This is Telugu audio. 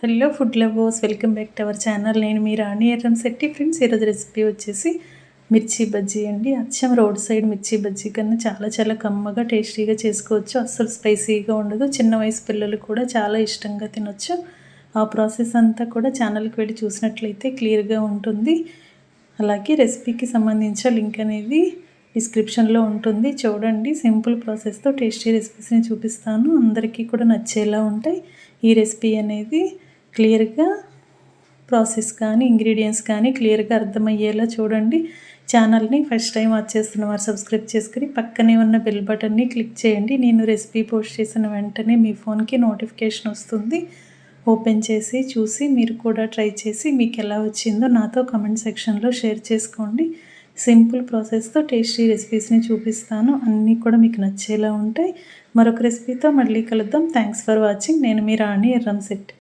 Hello food lovers, welcome back to our channel. నేను మీ రాణి ఎర్రంశెట్టి. ఫ్రెండ్స్, ఈరోజు రెసిపీ వచ్చేసి మిర్చి బజ్జీ అండి. అచ్చం రోడ్ సైడ్ మిర్చి బజ్జీ కన్నా చాలా చాలా కమ్మగా టేస్టీగా చేసుకోవచ్చు. అస్సలు స్పైసీగా ఉండదు. చిన్న వయసు పిల్లలు కూడా చాలా ఇష్టంగా తినొచ్చు. ఆ ప్రాసెస్ అంతా కూడా ఛానల్కి వెళ్ళి చూసినట్లయితే క్లియర్గా ఉంటుంది. అలాగే రెసిపీకి సంబంధించిన లింక్ అనేది డిస్క్రిప్షన్లో ఉంటుంది, చూడండి. సింపుల్ ప్రాసెస్తో టేస్టీ రెసిపీస్ని చూపిస్తాను, అందరికీ కూడా నచ్చేలా ఉంటాయి. ఈ రెసిపీ అనేది క్లియర్గా ప్రాసెస్ కానీ ఇంగ్రీడియంట్స్ కానీ క్లియర్గా అర్థమయ్యేలా చూడండి. ఛానల్ని ఫస్ట్ టైం వాచ్ చేస్తున్న వారు సబ్స్క్రైబ్ చేసుకుని పక్కనే ఉన్న బెల్ బటన్ని క్లిక్ చేయండి. నేను రెసిపీ పోస్ట్ చేసిన వెంటనే మీ ఫోన్కి నోటిఫికేషన్ వస్తుంది. ఓపెన్ చేసి చూసి మీరు కూడా ట్రై చేసి మీకు ఎలా వచ్చిందో నాతో కమెంట్ సెక్షన్లో షేర్ చేసుకోండి. సింపుల్ ప్రాసెస్తో టేస్టీ రెసిపీస్ని చూపిస్తాను, అన్నీ కూడా మీకు నచ్చేలా ఉంటాయి. మరొక రెసిపీతో మళ్ళీ కలుద్దాం. Thanks for watching. నేను మీ రాణి ఎర్రంశెట్టి.